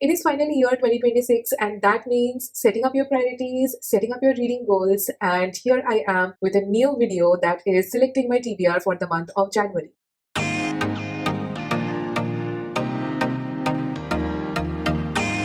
It is finally year 2026, and that means setting up your priorities, setting up your reading goals. And here I am with a new video that is selecting my TBR for the month of January.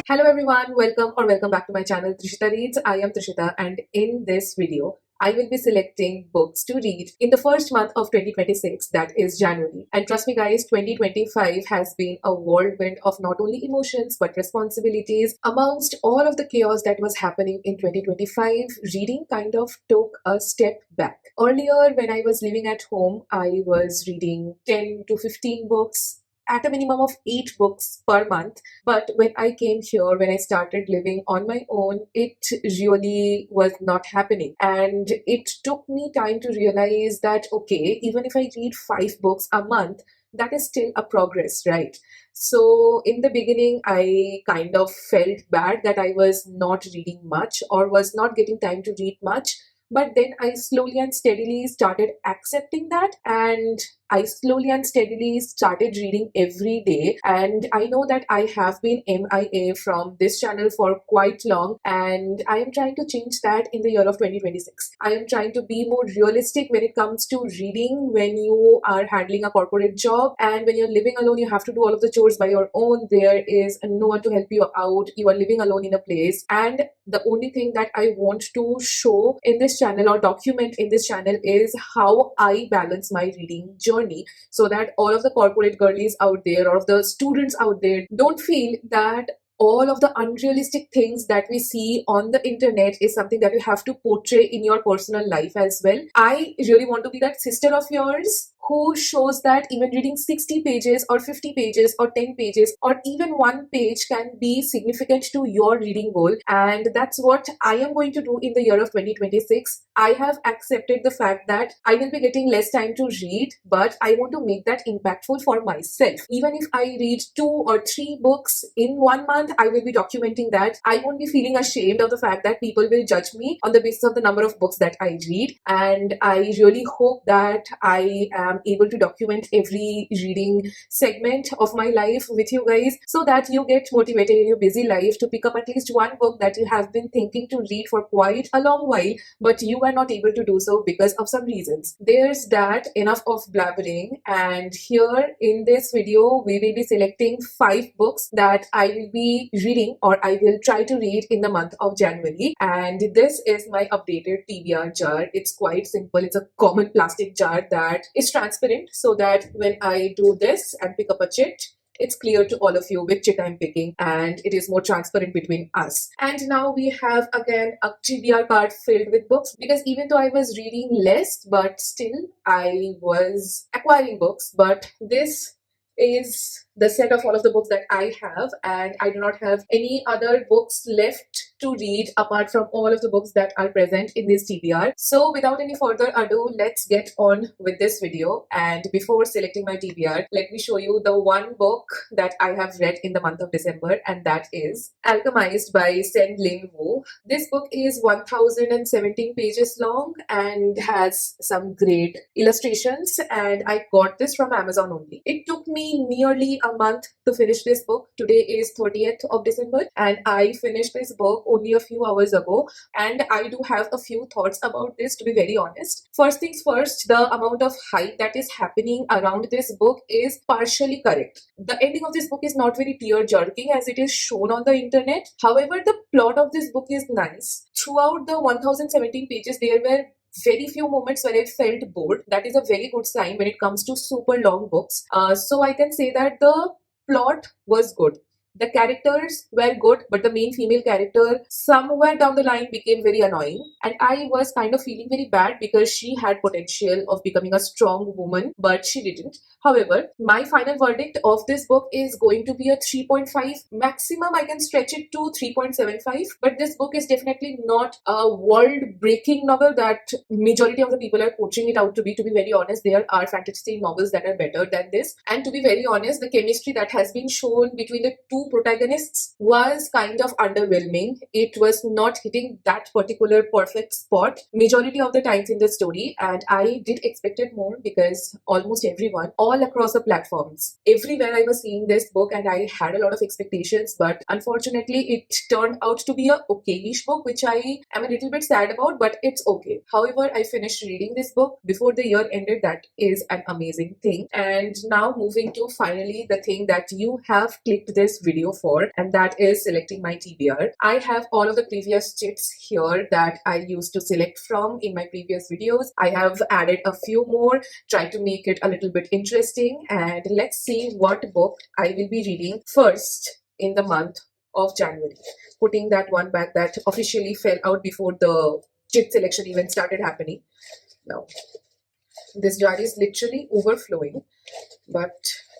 Hello everyone, welcome back to my channel Trishita Reads. I am Trishita, and in this video I will be selecting books to read in the first month of 2026, that is January. And trust me guys, 2025 has been a whirlwind of not only emotions but responsibilities. Amongst all of the chaos that was happening in 2025, reading kind of took a step back. Earlier, when I was living at home, I was reading 10 to 15 books at a minimum of 8 books per month. But when I came here, when I started living on my own, it really was not happening. And it took me time to realize that, okay, even if I read 5 books a month, that is still a progress, right? So in the beginning, I kind of felt bad that I was not reading much or was not getting time to read much. But then I slowly and steadily started accepting that, and I slowly and steadily started reading every day. And I know that I have been MIA from this channel for quite long, and I am trying to change that in the year of 2026. I am trying to be more realistic when it comes to reading. When you are handling a corporate job and when you're living alone, you have to do all of the chores by your own. There is no one to help you out. You are living alone in a place, and the only thing that I want to show in this channel or document in this channel is how I balance my reading journey, so that all of the corporate girlies out there or of the students out there don't feel that all of the unrealistic things that we see on the internet is something that you have to portray in your personal life as well. I really want to be that sister of yours who shows that even reading 60 pages or 50 pages or 10 pages or even one page can be significant to your reading goal. And that's what I am going to do in the year of 2026. I have accepted the fact that I will be getting less time to read, but I want to make that impactful for myself. Even if I read 2 or 3 books in 1 month, I will be documenting that. I won't be feeling ashamed of the fact that people will judge me on the basis of the number of books that I read. And I really hope that I am able to document every reading segment of my life with you guys, so that you get motivated in your busy life to pick up at least one book that you have been thinking to read for quite a long while, but you are not able to do so because of some reasons. There's that. Enough of blabbering. And here in this video, we will be selecting 5 books that I will be reading or I will try to read in the month of January. And this is my updated TBR jar. It's quite simple. It's a common plastic jar that is transparent, so that when I do this and pick up a chit, it's clear to all of you which chit I'm picking, and it is more transparent between us. And now we have again a TBR card filled with books, because even though I was reading less, but still I was acquiring books. But this is the set of all of the books that I have, and I do not have any other books left to read apart from all of the books that are present in this TBR. So without any further ado, let's get on with this video. And before selecting my TBR, let me show you the one book that I have read in the month of December, and that is Alchemized by Sen Lin Wu. This book is 1017 pages long and has some great illustrations, and I got this from Amazon only. It took me nearly a month to finish this book. Today is 30th of December, and I finished this book only a few hours ago. And I do have a few thoughts about this, to be very honest. First things first, the amount of hype that is happening around this book is partially correct. The ending of this book is not very tear-jerking as it is shown on the internet. However, the plot of this book is nice. Throughout the 1017 pages, there were very few moments where I felt bored. That is a very good sign when it comes to super long books. So I can say that the plot was good. The characters were good, but the main female character somewhere down the line became very annoying. And I was kind of feeling very bad because she had potential of becoming a strong woman, but she didn't. However, my final verdict of this book is going to be a 3.5. Maximum, I can stretch it to 3.75. But this book is definitely not a world-breaking novel that majority of the people are portraying it out to be. To be very honest, there are fantasy novels that are better than this. And to be very honest, the chemistry that has been shown between the two two protagonists was kind of underwhelming. It was not hitting that particular perfect spot majority of the times in the story, and I did expect it more because almost everyone, all across the platforms, everywhere I was seeing this book, and I had a lot of expectations, but unfortunately it turned out to be a okayish book, which I am a little bit sad about, but it's okay. However, I finished reading this book before the year ended. That is an amazing thing. And now moving to finally the thing that you have clicked this video for, and that is selecting my TBR. I have all of the previous chits here that I used to select from in my previous videos. I have added a few more, tried to make it a little bit interesting, and let's see what book I will be reading first in the month of January. Putting that one back that officially fell out before the chit selection even started happening. Now, this jar is literally overflowing, but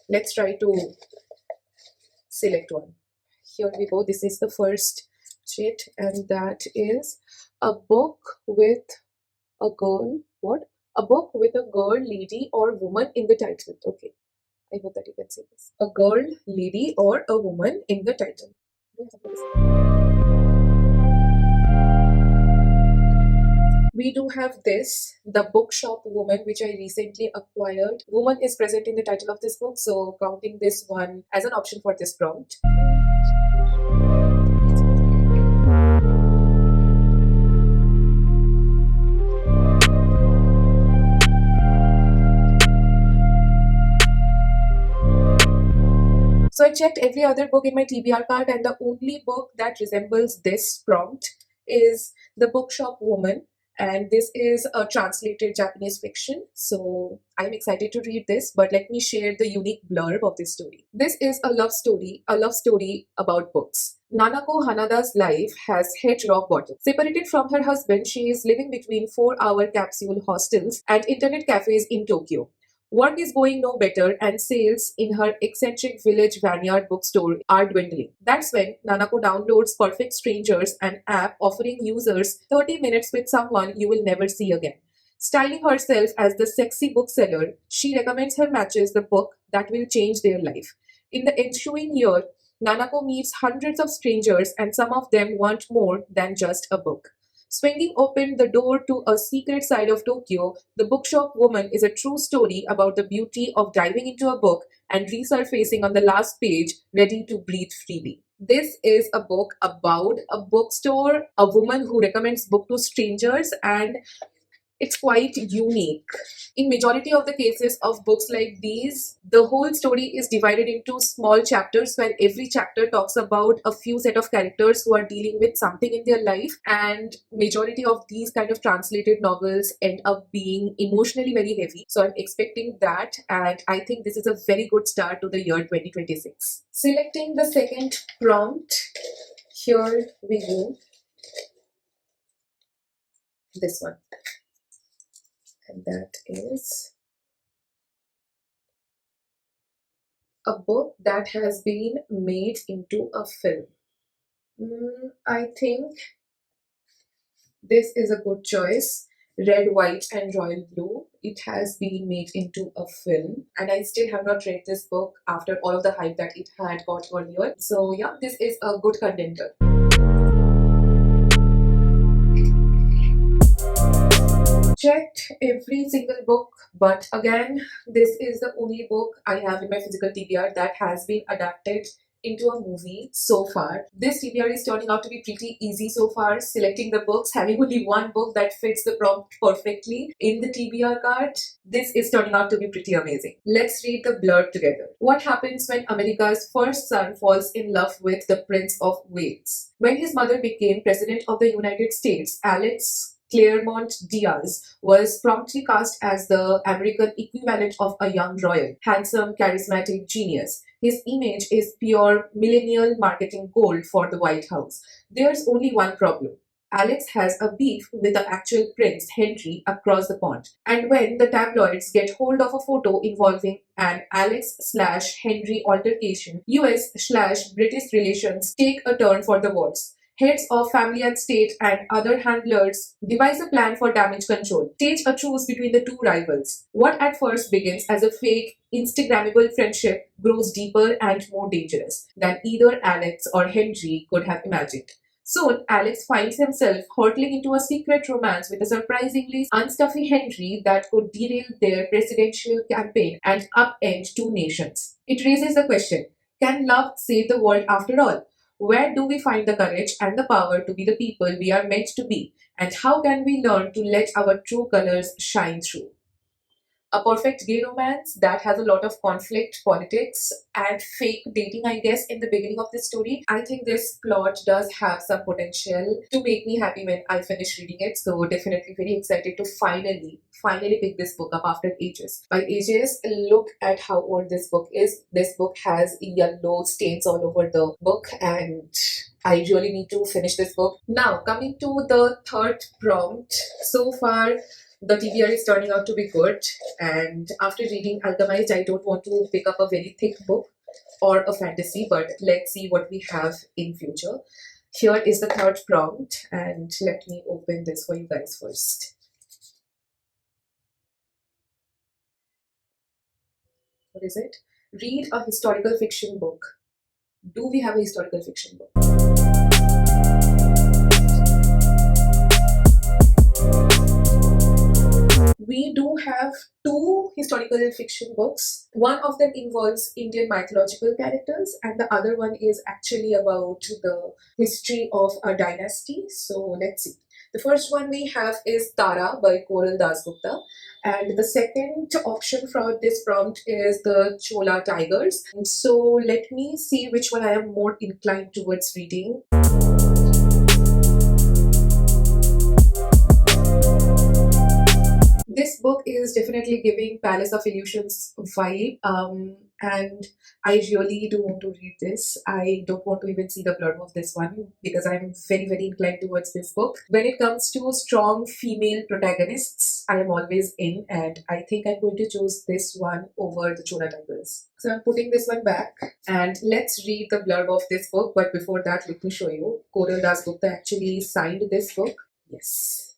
let's try to select one. Here we go. This is the first chit, and that is a book with a girl. What? A book with a girl, lady, or woman in the title. Okay. I hope that you can see this. A girl, lady, or a woman in the title. We do have this, The Bookshop Woman, which I recently acquired. Woman is present in the title of this book, so counting this one as an option for this prompt. So I checked every other book in my TBR cart, and the only book that resembles this prompt is The Bookshop Woman. And this is a translated Japanese fiction, so I'm excited to read this, but let me share the unique blurb of this story. This is a love story about books. Nanako Hanada's life has hit rock bottom. Separated from her husband, she is living between 4-hour capsule hostels and internet cafes in Tokyo. Work is going no better, and sales in her eccentric village vineyard bookstore are dwindling. That's when Nanako downloads Perfect Strangers, an app offering users 30 minutes with someone you will never see again. Styling herself as the sexy bookseller, she recommends her matches the book that will change their life. In the ensuing year, Nanako meets hundreds of strangers, and some of them want more than just a book. Swinging open the door to a secret side of Tokyo, The Bookshop Woman is a true story about the beauty of diving into a book and resurfacing on the last page, ready to breathe freely. This is a book about a bookstore, a woman who recommends book to strangers, and it's quite unique. In majority of the cases of books like these, the whole story is divided into small chapters where every chapter talks about a few set of characters who are dealing with something in their life, and majority of these kind of translated novels end up being emotionally very heavy. So I'm expecting that, and I think this is a very good start to the year 2026. Selecting the second prompt, here we go. This one. And that is a book that has been made into a film. I think this is a good choice. Red, White, and Royal Blue. It has been made into a film, and I still have not read this book after all of the hype that it had got earlier. So yeah, this is a good contender. Checked every single book, but again, this is the only book I have in my physical TBR that has been adapted into a movie so far. This TBR is turning out to be pretty easy so far, selecting the books, having only one book that fits the prompt perfectly in the TBR card. This is turning out to be pretty amazing. Let's read the blurb together. What happens when America's first son falls in love with the Prince of Wales? When his mother became President of the United States, Alex Claremont Diaz was promptly cast as the American equivalent of a young royal, handsome, charismatic genius. His image is pure millennial marketing gold for the White House. There's only one problem. Alex has a beef with the actual Prince Henry across the pond. And when the tabloids get hold of a photo involving an Alex/Henry altercation, US/British relations take a turn for the worse. Heads of family and state and other handlers devise a plan for damage control, stage a truce between the two rivals. What at first begins as a fake, Instagrammable friendship grows deeper and more dangerous than either Alex or Henry could have imagined. Soon, Alex finds himself hurtling into a secret romance with a surprisingly unstuffy Henry that could derail their presidential campaign and upend two nations. It raises the question, can love save the world after all? Where do we find the courage and the power to be the people we are meant to be? And how can we learn to let our true colors shine through? A perfect gay romance that has a lot of conflict, politics, and fake dating, I guess, in the beginning of this story. I think this plot does have some potential to make me happy when I finish reading it. So definitely very excited to finally pick this book up after ages. By ages, look at how old this book is. This book has yellow stains all over the book, and I really need to finish this book. Now, coming to the third prompt, so far the TBR is turning out to be good, and after reading Alchemized, I don't want to pick up a very thick book or a fantasy, but let's see what we have in future. Here is the third prompt, and let me open this for you guys first. What is it? Read a historical fiction book. Do we have a historical fiction book? We do have two historical fiction books. One of them involves Indian mythological characters, and the other one is actually about the history of a dynasty. So let's see. The first one we have is Tara by Koral Dasgupta, and the second option for this prompt is the Chola Tigers. So let me see which one I am more inclined towards reading. This book is definitely giving Palace of Illusions vibe, and I really do want to read this. I don't want to even see the blurb of this one because I'm very inclined towards this book. When it comes to strong female protagonists, I am always in, and I think I'm going to choose this one over the Chola Tigers. So I'm putting this one back, and let's read the blurb of this book. But before that, let me show you. Koral Dasgupta actually signed this book. Yes.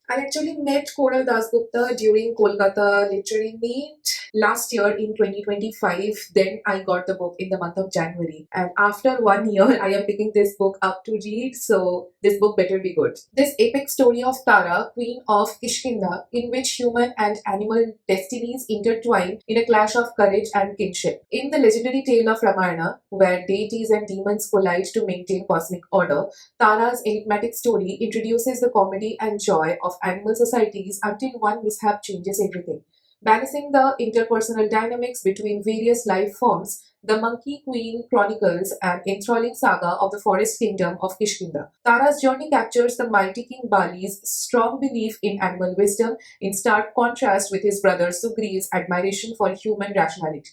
I actually met Koral Dasgupta during Kolkata Literary Meet last year in 2025. Then I got the book in the month of January. And after 1 year, I am picking this book up to read. So this book better be good. This epic story of Tara, queen of Kishkinda, in which human and animal destinies intertwine in a clash of courage and kinship. In the legendary tale of Ramayana, where deities and demons collide to maintain cosmic order, Tara's enigmatic story introduces the comedy and joy of animal societies until one mishap changes everything. Balancing the interpersonal dynamics between various life forms, the Monkey Queen chronicles an enthralling saga of the forest kingdom of Kishkinda. Tara's journey captures the mighty King Bali's strong belief in animal wisdom, in stark contrast with his brother Sugri's admiration for human rationality.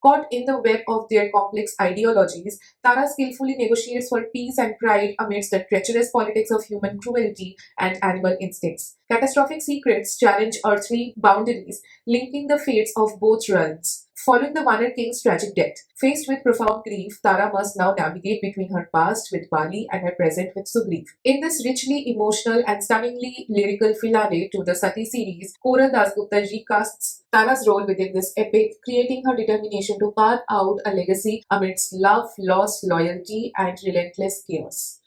Caught in the web of their complex ideologies, Tara skillfully negotiates for peace and pride amidst the treacherous politics of human cruelty and animal instincts. Catastrophic secrets challenge earthly boundaries, linking the fates of both realms. Following the Vanir King's tragic death, faced with profound grief, Tara must now navigate between her past with Bali and her present with Sugriv. In this richly emotional and stunningly lyrical finale to the Sati series, Koral Dasgupta recasts Tara's role within this epic, creating her determination to carve out a legacy amidst love, loss, loyalty, and relentless chaos.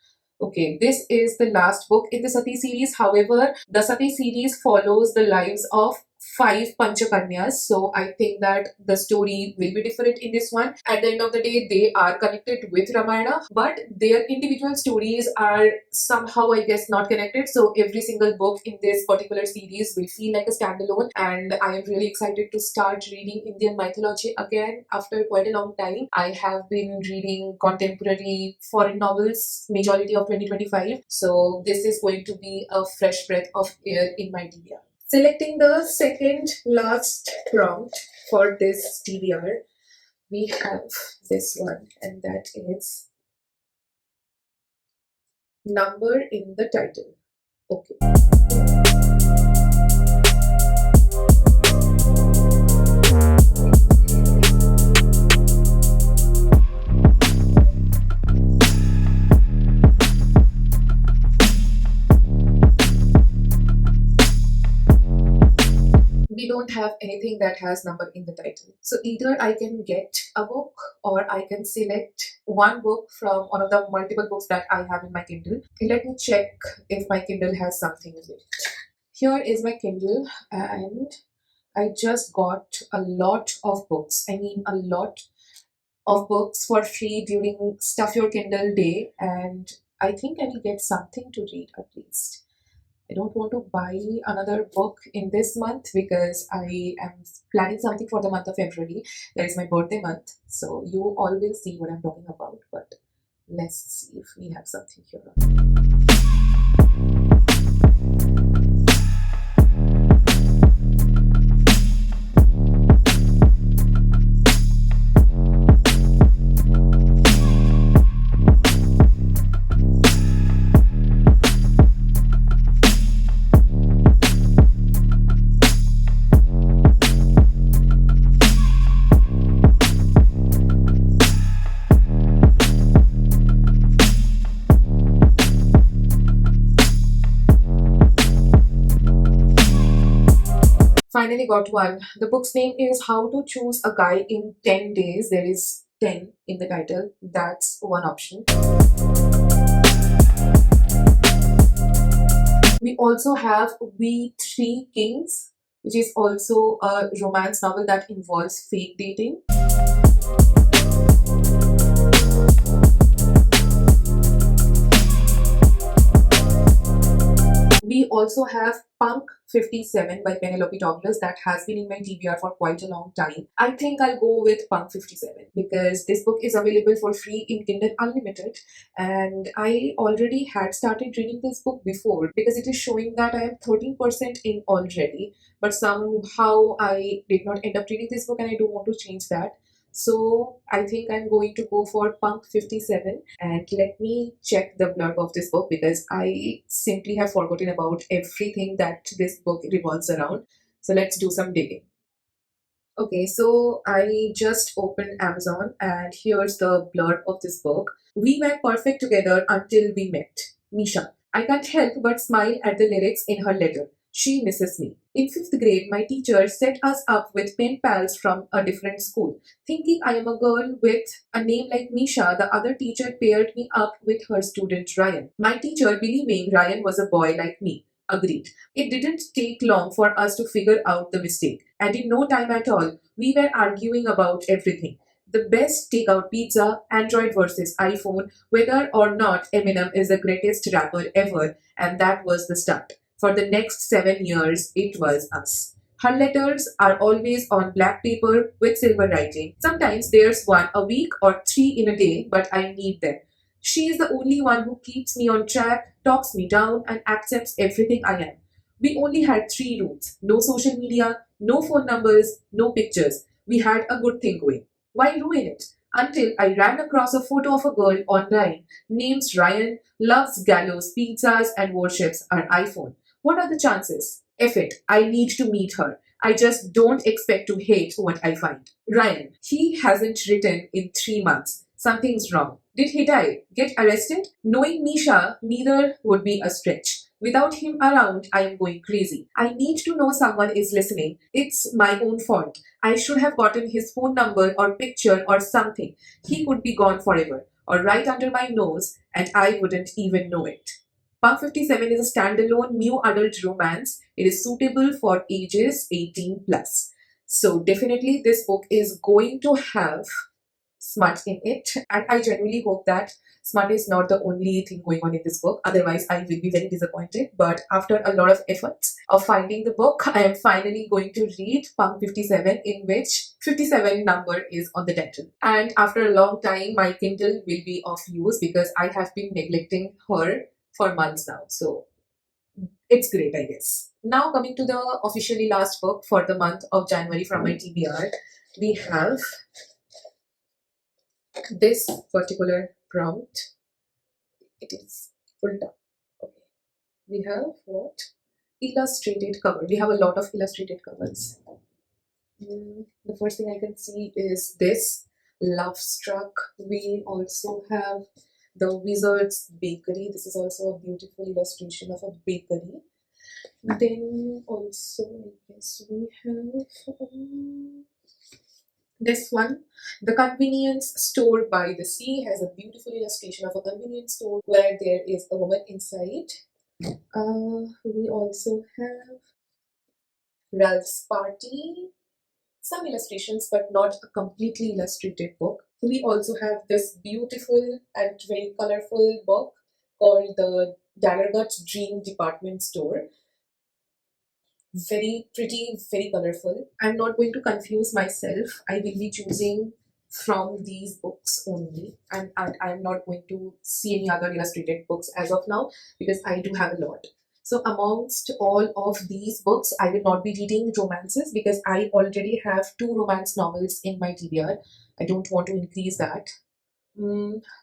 Okay, this is the last book in the Sati series. However, the Sati series follows the lives of 5 Panchakanyas. So I think that the story will be different in this one. At the end of the day, they are connected with Ramayana, but their individual stories are somehow, I guess, not connected. So every single book in this particular series will feel like a standalone. And I am really excited to start reading Indian mythology again after quite a long time. I have been reading contemporary foreign novels majority of 2025. So this is going to be a fresh breath of air in my TBR. Selecting the second last prompt for this TBR, we have this one, and that is number in the title. Okay. don't have anything that has number in the title. So either I can get a book or I can select one book from one of the multiple books that I have in my Kindle. Let me check if my Kindle has something in it. Here is my Kindle, and I just got a lot of books. I mean, a lot of books for free during Stuff Your Kindle Day, and I think I will get something to read at least. I don't want to buy another book in this month because I am planning something for the month of February. That is my birthday month, so you all will see what I'm talking about. But let's see if we have something here. Finally got one. The book's name is How to Choose a Guy in 10 Days. There is 10 in the title. That's one option. We also have We Three Kings, which is also a romance novel that involves fake dating. We also have Punk 57 by Penelope Douglas that has been in my TBR for quite a long time. I think I'll go with Punk 57 because this book is available for free in Kindle Unlimited, and I already had started reading this book before because it is showing that I am 13% in already, but somehow I did not end up reading this book and I don't want to change that. So I think I'm going to go for Punk 57, and let me check the blurb of this book because I simply have forgotten about everything that this book revolves around. So let's do some digging. Okay, so I just opened Amazon and here's the blurb of this book. We were perfect together until we met. Misha. I can't help but smile at the lyrics in her letter. She misses me. In fifth grade, my teacher set us up with pen pals from a different school. Thinking I am a girl with a name like Misha, the other teacher paired me up with her student Ryan. My teacher believing Ryan was a boy like me. Agreed. It didn't take long for us to figure out the mistake, and in no time at all, we were arguing about everything. The best takeout pizza, Android versus iPhone, whether or not Eminem is the greatest rapper ever, and that was the start. For the next 7 years, it was us. Her letters are always on black paper with silver writing. Sometimes there's one a week or three in a day, but I need them. She is the only one who keeps me on track, talks me down, and accepts everything I am. We only had three rules: no social media, no phone numbers, no pictures. We had a good thing going. Why ruin it? Until I ran across a photo of a girl online named Ryan, loves gallows pizzas, and worships her iPhone. What are the chances? F it, I need to meet her. I just don't expect to hate what I find. Ryan, he hasn't written in 3 months. Something's wrong. Did he die? Get arrested? Knowing Misha, neither would be a stretch. Without him around, I am going crazy. I need to know someone is listening. It's my own fault. I should have gotten his phone number or picture or something. He could be gone forever, or right under my nose, and I wouldn't even know it. Punk 57 is a standalone new adult romance. It is suitable for ages 18 plus. So definitely this book is going to have smut in it, and I genuinely hope that smut is not the only thing going on in this book. Otherwise, I will be very disappointed. But after a lot of efforts of finding the book, I am finally going to read Punk 57, in which 57 number is on the title. And after a long time, my Kindle will be of use because I have been neglecting her for months now. So it's great, I guess. Now coming to the officially last book for the month of January from my TBR, we have this particular prompt. It is pulled up. Okay. We have what? Illustrated cover. We have a lot of illustrated covers. The first thing I can see is this Love Struck. We also have the Wizard's Bakery. This is also a beautiful illustration of a bakery. Then also, I guess we have this one. The Convenience Store by the Sea has a beautiful illustration of a convenience store where there is a woman inside. We also have Ralph's Party, some illustrations, but not a completely illustrated book. We also have this beautiful and very colorful book called the Dallergut Dream Department Store. Very pretty, very colorful. I'm not going to confuse myself. I will be choosing from these books only, and I'm not going to see any other illustrated books as of now because I do have a lot. So amongst all of these books, I will not be reading romances because I already have 2 romance novels in my TBR. I don't want to increase that.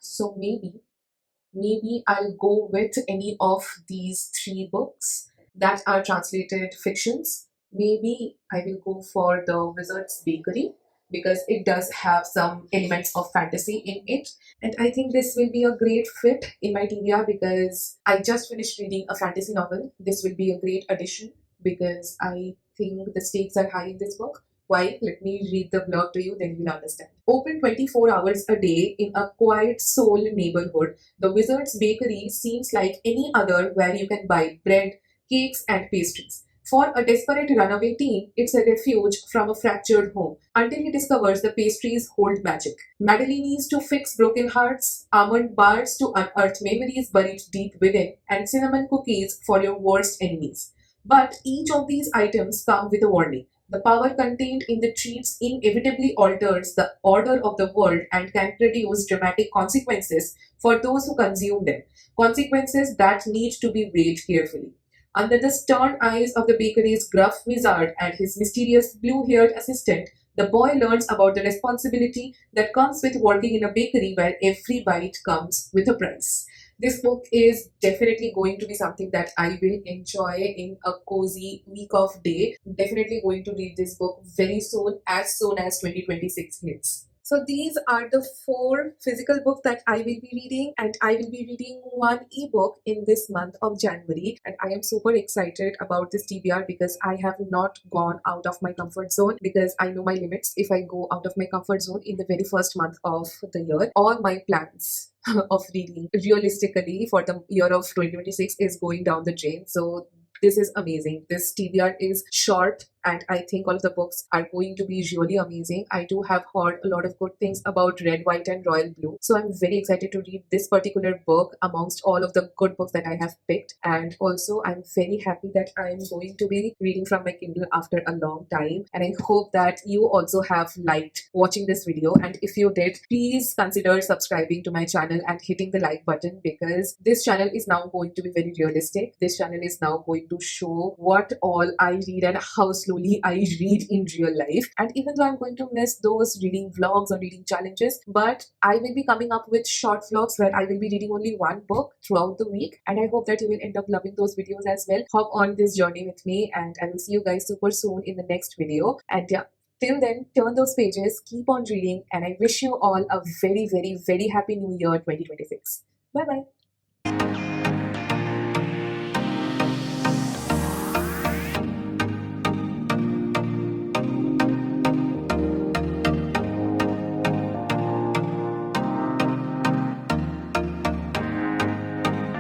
So maybe I'll go with any of these 3 books that are translated fictions. Maybe I will go for The Wizard's Bakery because it does have some elements of fantasy in it. And I think this will be a great fit in my TBR because I just finished reading a fantasy novel. This will be a great addition because I think the stakes are high in this book. Why? Let me read the blog to you, then you will understand. Open 24 hours a day in a quiet Seoul neighborhood, the Wizard's Bakery seems like any other where you can buy bread, cakes, and pastries. For a desperate runaway teen, it's a refuge from a fractured home until he discovers the pastries hold magic. Madeleines to fix broken hearts, almond bars to unearth memories buried deep within, and cinnamon cookies for your worst enemies. But each of these items come with a warning. The power contained in the treats inevitably alters the order of the world and can produce dramatic consequences for those who consume them, consequences that need to be weighed carefully. Under the stern eyes of the bakery's gruff wizard and his mysterious blue haired assistant, the boy learns about the responsibility that comes with working in a bakery where every bite comes with a price. This book is definitely going to be something that I will enjoy in a cozy week of day. Definitely going to read this book very soon as 2026 hits. So these are the 4 physical books that I will be reading, and I will be reading one ebook in this month of January. And I am super excited about this TBR because I have not gone out of my comfort zone because I know my limits if I go out of my comfort zone in the very first month of the year. All my plans of reading realistically for the year of 2026 is going down the drain. So this is amazing. This TBR is short, and I think all of the books are going to be really amazing. I do have heard a lot of good things about Red, White, and Royal Blue. So I'm very excited to read this particular book amongst all of the good books that I have picked. And also, I'm very happy that I'm going to be reading from my Kindle after a long time. And I hope that you also have liked watching this video. And if you did, please consider subscribing to my channel and hitting the like button because this channel is now going to be very realistic. This channel is now going to show what all I read and how slowly I read in real life. And even though I'm going to miss those reading vlogs or reading challenges, but I will be coming up with short vlogs where I will be reading only one book throughout the week. And I hope that you will end up loving those videos as well. Hop on this journey with me, and I will see you guys super soon in the next video. And yeah, till then, turn those pages, keep on reading, and I wish you all a very, very, very happy new year 2026. Bye bye.